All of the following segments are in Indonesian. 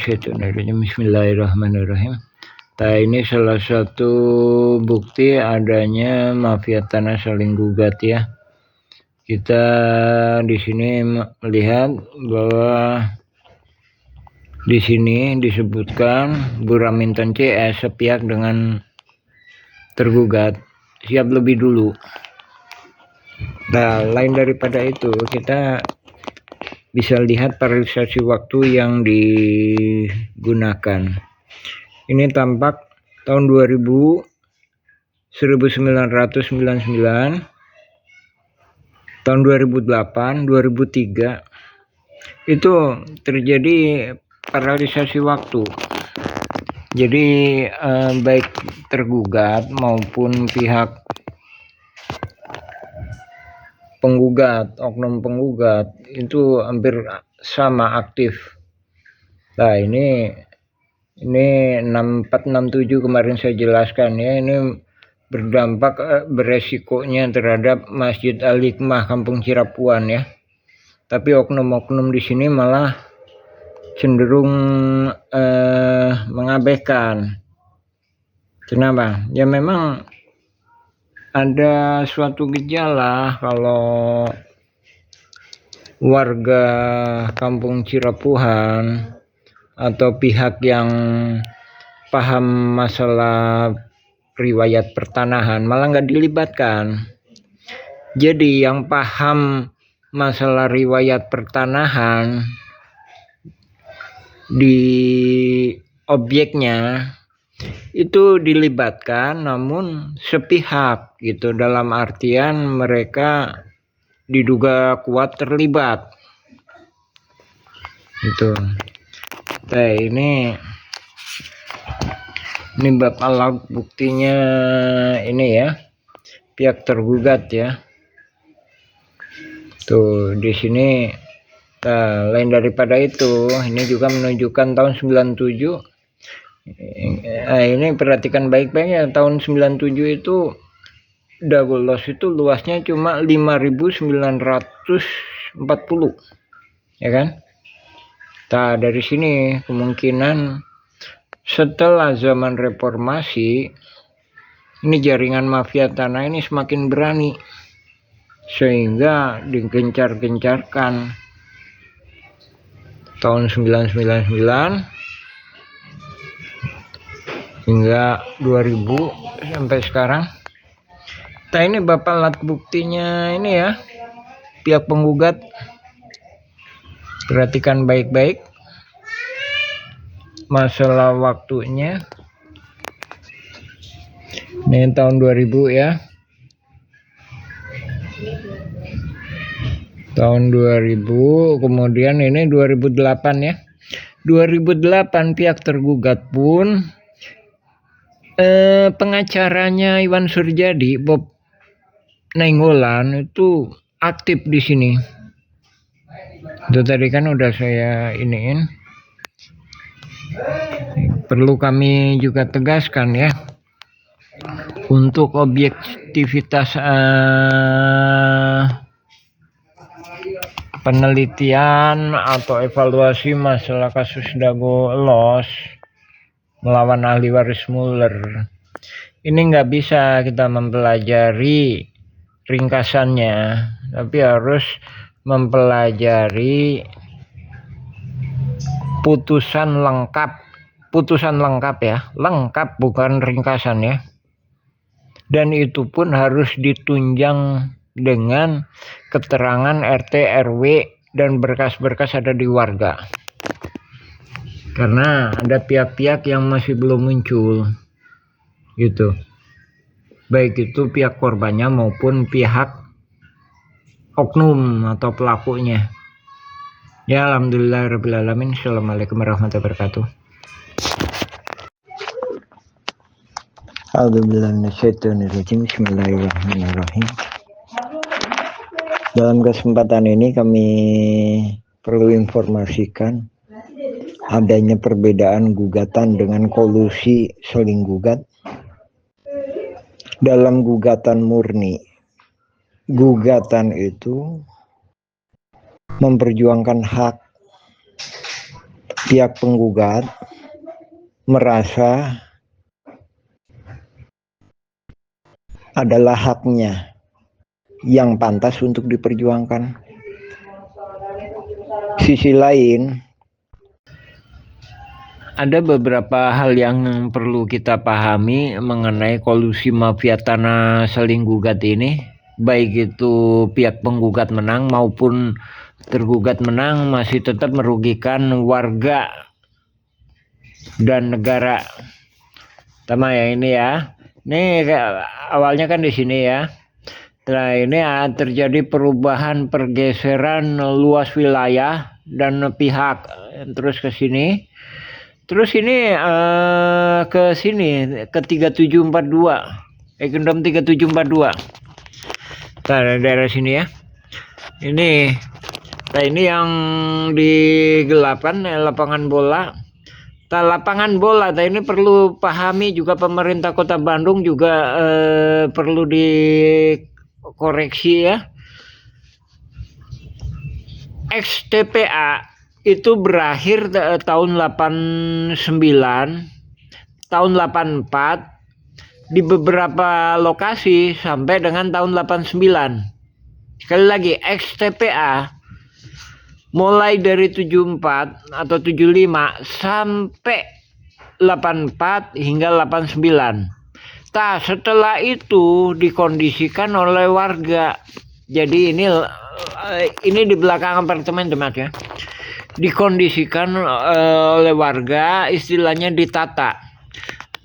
minasyaitonirrajim. Bismillahirrahmanirrahim. Nah, ini salah satu bukti adanya mafia tanah saling gugat ya. Kita di sini melihat bahwa di sini disebutkan Bu Raminten CS sepihak dengan tergugat siap lebih dulu. Nah, lain daripada itu kita bisa lihat paralisasi waktu yang digunakan. Ini tampak tahun 1999, tahun 2008, 2003 itu terjadi paralisasi waktu. Jadi baik tergugat maupun pihak penggugat, oknum penggugat itu hampir sama aktif. Nah, ini 6467 kemarin saya jelaskan ya, ini berdampak beresikonya terhadap Masjid Al-Hikmah Kampung Cirapuan ya. Tapi oknum-oknum di sini malah cenderung mengabaikan. Kenapa? Ya memang ada suatu gejala kalau warga Kampung Cirapuan atau pihak yang paham masalah riwayat pertanahan malah nggak dilibatkan. Jadi yang paham masalah riwayat pertanahan di objeknya itu dilibatkan, namun sepihak gitu, dalam artian mereka diduga kuat terlibat itu. Nah, ini alat buktinya ini ya, pihak tergugat ya. Tuh di sini. Nah, lain daripada itu, ini juga menunjukkan tahun 97. Nah, ini perhatikan baik-baik ya, tahun 97 itu double loss itu luasnya cuma 5.940 ya kan. Nah, dari sini kemungkinan setelah zaman reformasi ini jaringan mafia tanah ini semakin berani sehingga digencar-gencarkan tahun 999 hingga 2000 sampai sekarang. Nah, ini bapak alat buktinya ini ya, pihak penggugat. Perhatikan baik-baik masalah waktunya. Ini tahun 2000 ya. Tahun 2000, kemudian ini 2008 ya. 2008 pihak tergugat pun pengacaranya Iwan Surjadi, Bob Nainggolan itu aktif di sini. Itu tadi kan udah saya iniin. Perlu kami juga tegaskan ya, untuk objektivitas penelitian atau evaluasi masalah kasus Dago Loss melawan ahli waris Muller, ini nggak bisa kita mempelajari ringkasannya, tapi harus mempelajari putusan lengkap ya, lengkap bukan ringkasan ya. Dan itu pun harus ditunjang dengan keterangan RT, RW, dan berkas-berkas ada di warga. Karena ada pihak-pihak yang masih belum muncul gitu. Baik itu pihak korbannya maupun pihak oknum atau pelakunya. Ya, alhamdulillahirrahmanirrahim. Assalamualaikum warahmatullahi wabarakatuh. Bismillahirrahmanirrahim. Dalam kesempatan ini kami perlu informasikan adanya perbedaan gugatan dengan kolusi saling gugat. Dalam gugatan murni, gugatan itu memperjuangkan hak pihak penggugat merasa adalah haknya yang pantas untuk diperjuangkan. Sisi lain, ada beberapa hal yang perlu kita pahami mengenai kolusi mafia tanah saling gugat ini. Baik itu pihak penggugat menang maupun tergugat menang, masih tetap merugikan warga dan negara. Sama ya ini ya. Ini awalnya kan di sini ya. Setelah ini terjadi perubahan pergeseran luas wilayah dan pihak, terus ke sini. Terus ini ke sini ke 3742. Ekendom 3742. Daerah sini ya. Ini yang digelapkan lapangan bola. Lapangan bola ini perlu pahami juga, pemerintah Kota Bandung juga perlu dikoreksi ya. XTPA itu berakhir tahun 89, tahun 84 di beberapa lokasi sampai dengan tahun 89. Sekali lagi, XTPA mulai dari 74 atau 75 sampai 84 hingga 89. Setelah itu dikondisikan oleh warga. Jadi ini di belakang apartemen teman ya. Dikondisikan oleh warga, istilahnya ditata.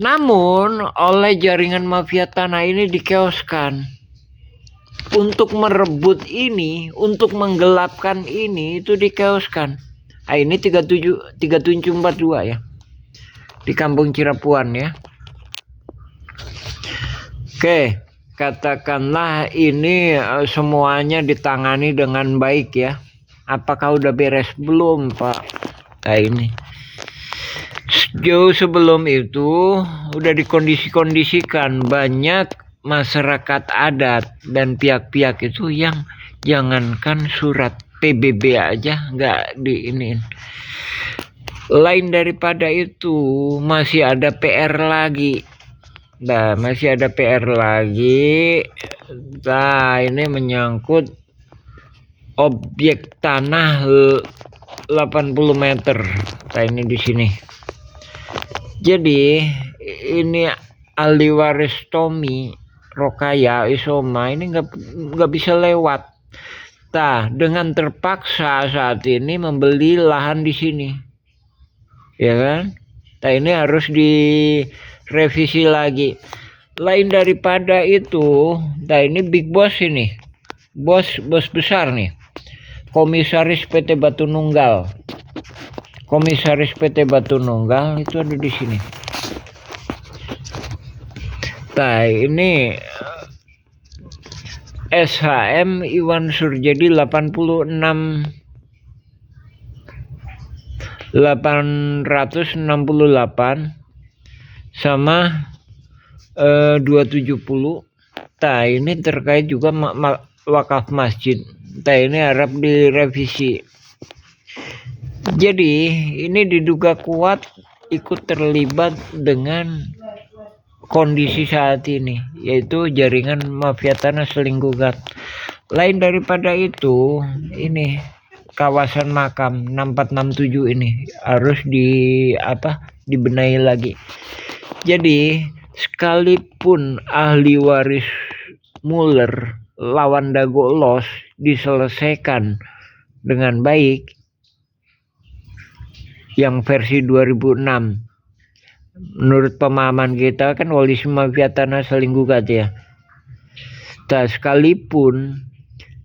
Namun oleh jaringan mafia tanah ini dikeoskan. Untuk merebut ini, untuk menggelapkan ini, itu dikeoskan. Ini 3742 ya. Di Kampung Cirapuan ya. Oke, katakanlah ini semuanya ditangani dengan baik ya. Apakah udah beres belum, Pak? Ini jauh sebelum itu udah dikondisikan banyak masyarakat adat dan pihak-pihak itu yang jangankan surat PBB aja nggak diinin. Lain daripada itu masih ada PR lagi. Masih ada PR lagi. Ini menyangkut objek tanah 80 meter. Ini di sini. Jadi ini ahli waris Tommy Rokaya Isoma ini nggak bisa lewat. Dengan terpaksa saat ini membeli lahan di sini, ya kan? Ini harus direvisi lagi. Lain daripada itu, ini big boss ini, bos besar nih, komisaris PT Batu Nunggal. Komisaris PT Batu Nunggal itu ada di sini. Ini SHM Iwan Surjadi 868 sama 270. Ini terkait juga wakaf masjid. Ini harap direvisi. Jadi ini diduga kuat ikut terlibat dengan kondisi saat ini, yaitu jaringan mafia tanah saling gugat. Lain daripada itu, ini kawasan makam 6467 ini harus dibenahi lagi. Jadi sekalipun ahli waris Muller lawan Dago Los diselesaikan dengan baik yang versi 2006, menurut pemahaman kita kan koalisi mafia tanah saling gugat ya. Sekalipun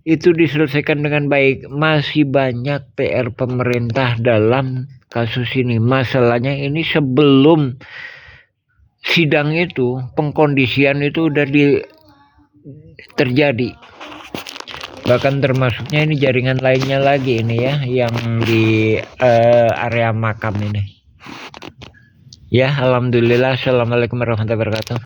itu diselesaikan dengan baik, masih banyak PR pemerintah dalam kasus ini. Masalahnya ini sebelum sidang itu, pengkondisian itu udah terjadi. Bahkan termasuknya ini jaringan lainnya lagi ini ya, yang di area makam ini. Ya, alhamdulillah. Assalamualaikum warahmatullahi wabarakatuh.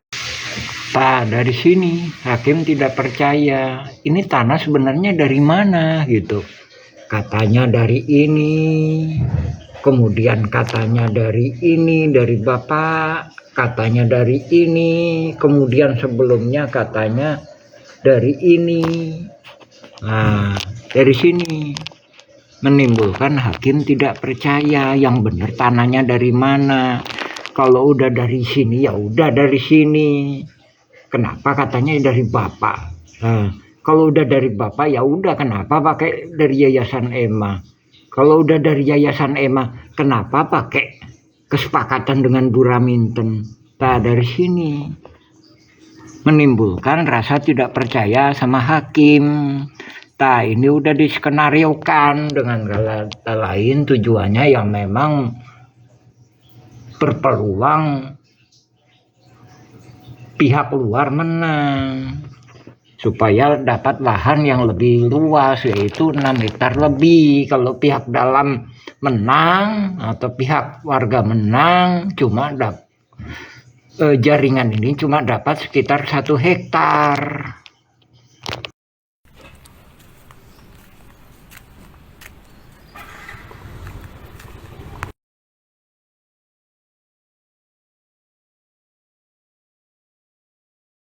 Dari sini hakim tidak percaya. Ini tanah sebenarnya dari mana gitu. Katanya dari ini. kemudian katanya dari ini, dari bapak, katanya dari ini, kemudian sebelumnya katanya dari ini. Nah, dari sini menimbulkan hakim tidak percaya yang benar tanahnya dari mana. Kalau udah dari sini ya udah dari sini. Kenapa katanya dari bapak? Nah, kalau udah dari bapak ya udah, kenapa pakai dari Yayasan EMA? Kalau udah dari Yayasan EMA, kenapa pakai kesepakatan dengan Bu Raminten? Nah, dari sini menimbulkan rasa tidak percaya sama hakim. Nah, ini udah diskenariokan dengan kata lain tujuannya yang memang berpeluang pihak luar menang supaya dapat lahan yang lebih luas, yaitu 6 hektar lebih. Kalau pihak dalam menang atau pihak warga menang, cuma jaringan ini cuma dapat sekitar 1 hektar.